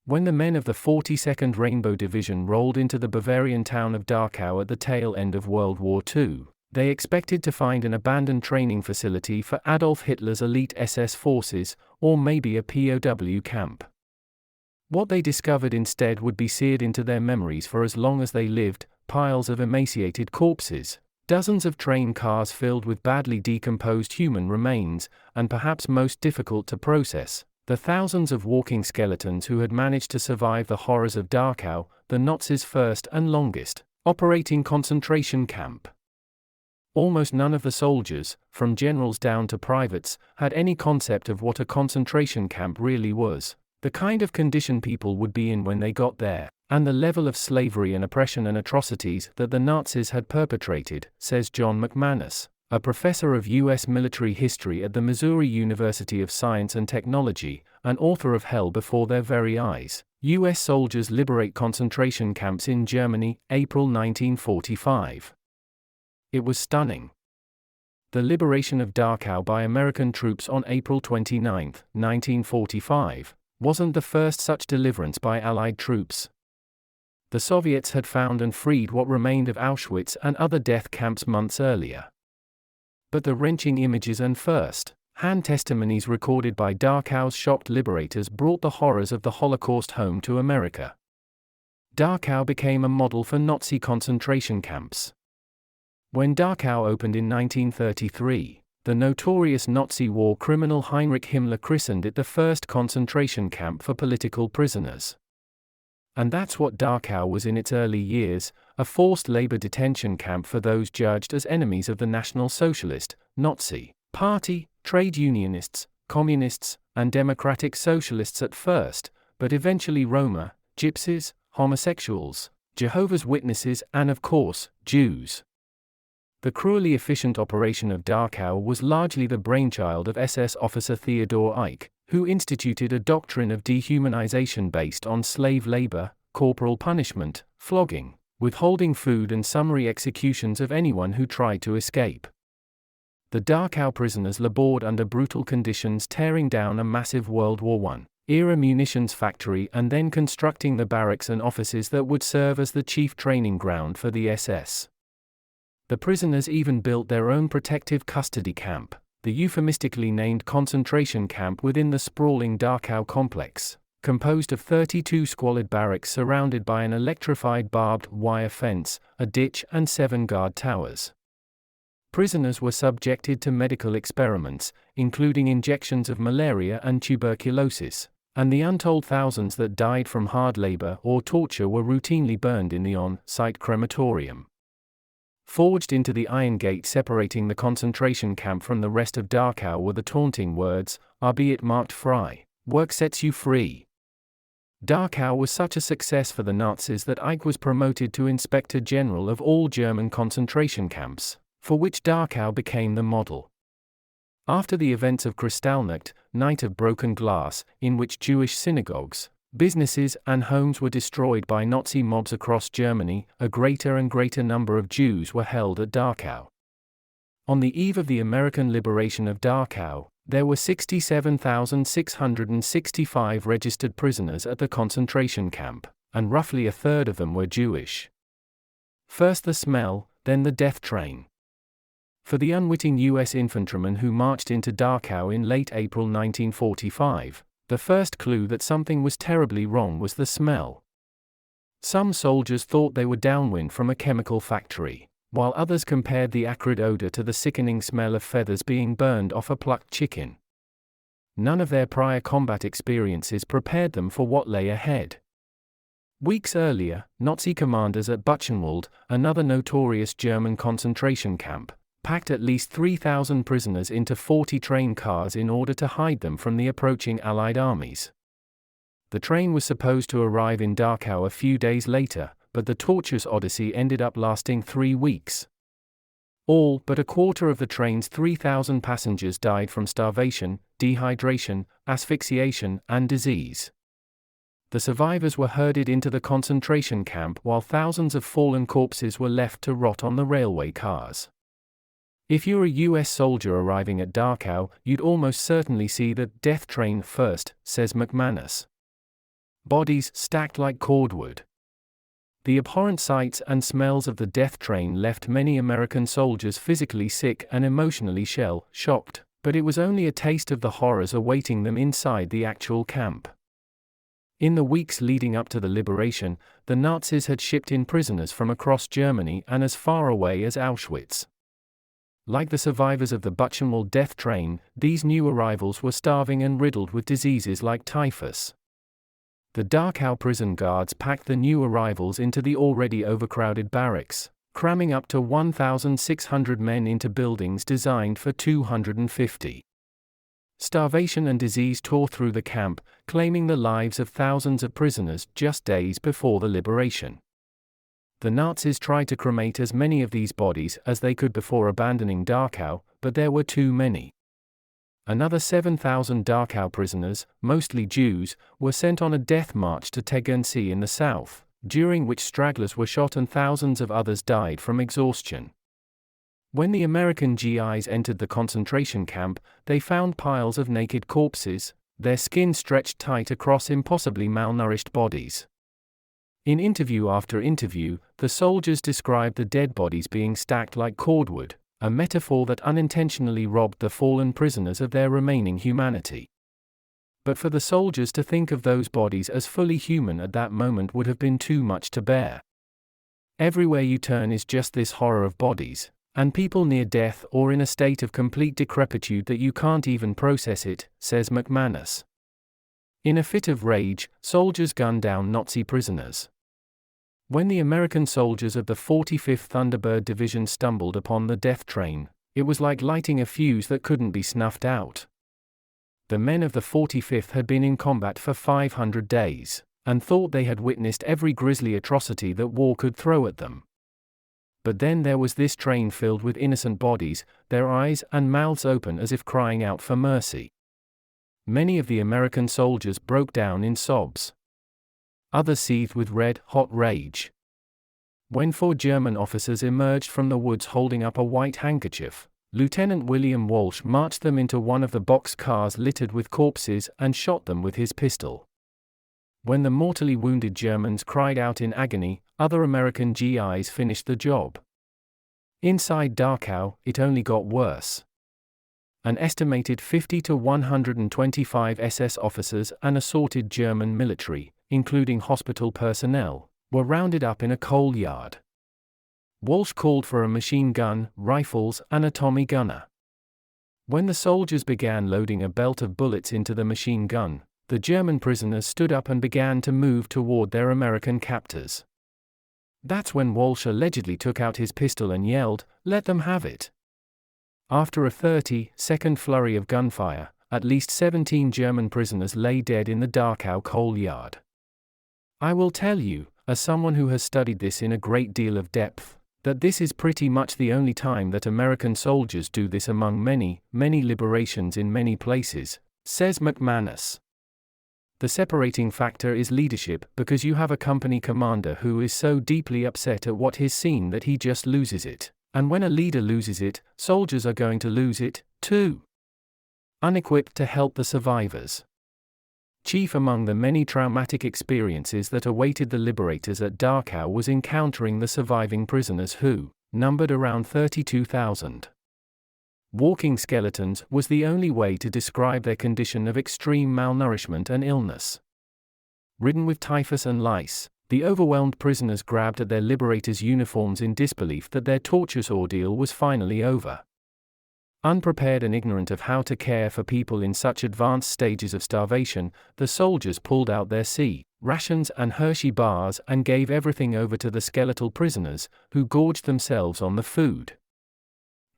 When the men of the 42nd Rainbow Division rolled into the Bavarian town of Dachau at the tail end of World War II, they expected to find an abandoned training facility for Adolf Hitler's elite SS forces, or maybe a POW camp. What they discovered instead would be seared into their memories for as long as they lived: piles of emaciated corpses, dozens of train cars filled with badly decomposed human remains, and perhaps most difficult to process, the thousands of walking skeletons who had managed to survive the horrors of Dachau, the Nazis' first and longest operating concentration camp. Almost none of the soldiers, from generals down to privates, had any concept of what a concentration camp really was, the kind of condition people would be in when they got there, and the level of slavery and oppression and atrocities that the Nazis had perpetrated, says John McManus, a professor of U.S. military history at the Missouri University of Science and Technology, and author of Hell Before Their Very Eyes: U.S. Soldiers Liberate Concentration Camps in Germany, April 1945. It was stunning. The liberation of Dachau by American troops on April 29, 1945, wasn't the first such deliverance by Allied troops. The Soviets had found and freed what remained of Auschwitz and other death camps months earlier. But the wrenching images and first-hand testimonies recorded by Dachau's shocked liberators brought the horrors of the Holocaust home to America. Dachau became a model for Nazi concentration camps. When Dachau opened in 1933, the notorious Nazi war criminal Heinrich Himmler christened it the first concentration camp for political prisoners. And that's what Dachau was in its early years: a forced labor detention camp for those judged as enemies of the National Socialist, Nazi Party, trade unionists, communists, and democratic socialists at first, but eventually Roma, gypsies, homosexuals, Jehovah's Witnesses, and of course, Jews. The cruelly efficient operation of Dachau was largely the brainchild of SS officer Theodor Eicke, who instituted a doctrine of dehumanization based on slave labor, corporal punishment, flogging, withholding food, and summary executions of anyone who tried to escape. The Dachau prisoners labored under brutal conditions, tearing down a massive World War I-era munitions factory and then constructing the barracks and offices that would serve as the chief training ground for the SS. The prisoners even built their own protective custody camp, the euphemistically named concentration camp, within the sprawling Dachau complex, composed of 32 squalid barracks surrounded by an electrified barbed wire fence, a ditch, and 7 guard towers. Prisoners were subjected to medical experiments, including injections of malaria and tuberculosis, and the untold thousands that died from hard labor or torture were routinely burned in the on-site crematorium. Forged into the iron gate separating the concentration camp from the rest of Dachau were the taunting words, "Albeit marked frei, work sets you free." Dachau was such a success for the Nazis that Eicke was promoted to Inspector General of all German concentration camps, for which Dachau became the model. After the events of Kristallnacht, Night of Broken Glass, in which Jewish synagogues, businesses, and homes were destroyed by Nazi mobs across Germany, a greater and greater number of Jews were held at Dachau. On the eve of the American liberation of Dachau, there were 67,665 registered prisoners at the concentration camp, and roughly a third of them were Jewish. First the smell, then the death train. For the unwitting U.S. infantrymen who marched into Dachau in late April 1945, the first clue that something was terribly wrong was the smell. Some soldiers thought they were downwind from a chemical factory, while others compared the acrid odor to the sickening smell of feathers being burned off a plucked chicken. None of their prior combat experiences prepared them for what lay ahead. Weeks earlier, Nazi commanders at Buchenwald, another notorious German concentration camp, packed at least 3,000 prisoners into 40 train cars in order to hide them from the approaching Allied armies. The train was supposed to arrive in Dachau a few days later, but the torturous odyssey ended up lasting 3 weeks. All but a quarter of the train's 3,000 passengers died from starvation, dehydration, asphyxiation, and disease. The survivors were herded into the concentration camp while thousands of fallen corpses were left to rot on the railway cars. If you're a US soldier arriving at Dachau, you'd almost certainly see the death train first, says McManus. bodies stacked like cordwood. The abhorrent sights and smells of the death train left many American soldiers physically sick and emotionally shell-shocked, but it was only a taste of the horrors awaiting them inside the actual camp. In the weeks leading up to the liberation, the Nazis had shipped in prisoners from across Germany and as far away as Auschwitz. Like the survivors of the Buchenwald death train, these new arrivals were starving and riddled with diseases like typhus. The Dachau prison guards packed the new arrivals into the already overcrowded barracks, cramming up to 1,600 men into buildings designed for 250. Starvation and disease tore through the camp, claiming the lives of thousands of prisoners just days before the liberation. The Nazis tried to cremate as many of these bodies as they could before abandoning Dachau, but there were too many. Another 7,000 Dachau prisoners, mostly Jews, were sent on a death march to Tegernsee in the south, during which stragglers were shot and thousands of others died from exhaustion. When the American GIs entered the concentration camp, they found piles of naked corpses, their skin stretched tight across impossibly malnourished bodies. In interview after interview, the soldiers described the dead bodies being stacked like cordwood, a metaphor that unintentionally robbed the fallen prisoners of their remaining humanity. But for the soldiers to think of those bodies as fully human at that moment would have been too much to bear. Everywhere you turn is just this horror of bodies, and people near death or in a state of complete decrepitude that you can't even process it, says McManus. In a fit of rage, soldiers gunned down Nazi prisoners. When the American soldiers of the 45th Thunderbird Division stumbled upon the death train, it was like lighting a fuse that couldn't be snuffed out. The men of the 45th had been in combat for 500 days, and thought they had witnessed every grisly atrocity that war could throw at them. But then there was this train filled with innocent bodies, their eyes and mouths open as if crying out for mercy. Many of the American soldiers broke down in sobs. Others seethed with red-hot rage. When 4 German officers emerged from the woods holding up a white handkerchief, Lieutenant William Walsh marched them into one of the box cars littered with corpses and shot them with his pistol. When the mortally wounded Germans cried out in agony, other American GIs finished the job. Inside Dachau, it only got worse. An estimated 50 to 125 SS officers and assorted German military, including hospital personnel, were rounded up in a coal yard. Walsh called for a machine gun, rifles, and a Tommy gunner. When the soldiers began loading a belt of bullets into the machine gun, the German prisoners stood up and began to move toward their American captors. That's when Walsh allegedly took out his pistol and yelled, "Let them have it." After a 30-second flurry of gunfire, at least 17 German prisoners lay dead in the Dachau coal yard. I will tell you, as someone who has studied this in a great deal of depth, that this is pretty much the only time that American soldiers do this among many, many liberations in many places, says McManus. The separating factor is leadership, because you have a company commander who is so deeply upset at what he's seen that he just loses it, and when a leader loses it, soldiers are going to lose it, too. Unequipped to help the survivors. Chief among the many traumatic experiences that awaited the liberators at Dachau was encountering the surviving prisoners who numbered around 32,000. Walking skeletons was the only way to describe their condition of extreme malnourishment and illness. Ridden with typhus and lice, the overwhelmed prisoners grabbed at their liberators' uniforms in disbelief that their torturous ordeal was finally over. Unprepared and ignorant of how to care for people in such advanced stages of starvation, the soldiers pulled out their rations and Hershey bars and gave everything over to the skeletal prisoners, who gorged themselves on the food.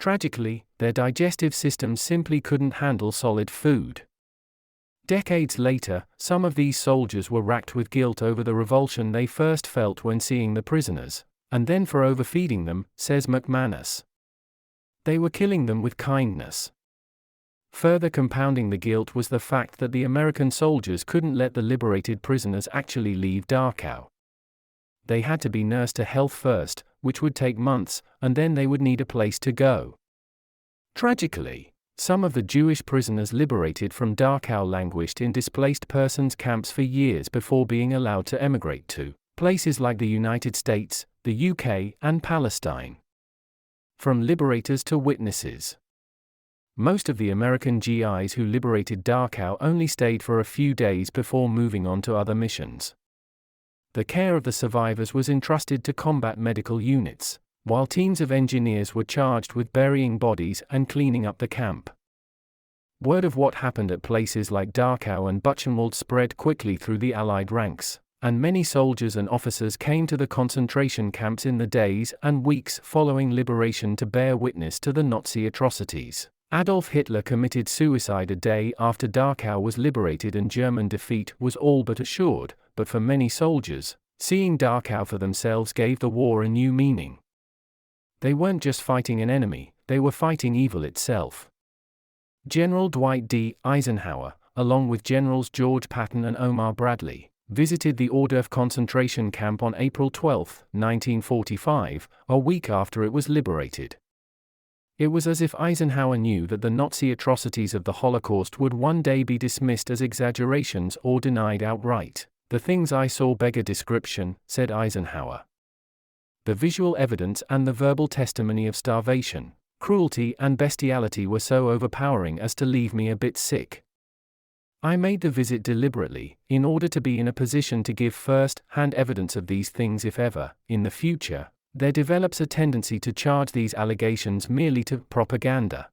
Tragically, their digestive systems simply couldn't handle solid food. Decades later, some of these soldiers were racked with guilt over the revulsion they first felt when seeing the prisoners, and then for overfeeding them, says McManus. They were killing them with kindness. Further compounding the guilt was the fact that the American soldiers couldn't let the liberated prisoners actually leave Dachau. They had to be nursed to health first, which would take months, and then they would need a place to go. Tragically, Some of the Jewish prisoners liberated from Dachau languished in displaced persons camps for years before being allowed to emigrate to places like the United States, the UK, and Palestine. From liberators to witnesses. Most of the American GIs who liberated Dachau only stayed for a few days before moving on to other missions. The care of the survivors was entrusted to combat medical units, while teams of engineers were charged with burying bodies and cleaning up the camp. Word of what happened at places like Dachau and Buchenwald spread quickly through the Allied ranks, and many soldiers and officers came to the concentration camps in the days and weeks following liberation to bear witness to the Nazi atrocities. Adolf Hitler committed suicide a day after Dachau was liberated and German defeat was all but assured, but for many soldiers, seeing Dachau for themselves gave the war a new meaning. They weren't just fighting an enemy, they were fighting evil itself. General Dwight D. Eisenhower, along with Generals George Patton and Omar Bradley, visited the Ohrdruf concentration camp on April 12, 1945, a week after it was liberated. It was as if Eisenhower knew that the Nazi atrocities of the Holocaust would one day be dismissed as exaggerations or denied outright. "The things I saw beg a description," said Eisenhower. The visual evidence and the verbal testimony of starvation, cruelty, and bestiality were so overpowering as to leave me a bit sick. I made the visit deliberately, in order to be in a position to give first-hand evidence of these things if ever, in the future, there develops a tendency to charge these allegations merely to propaganda.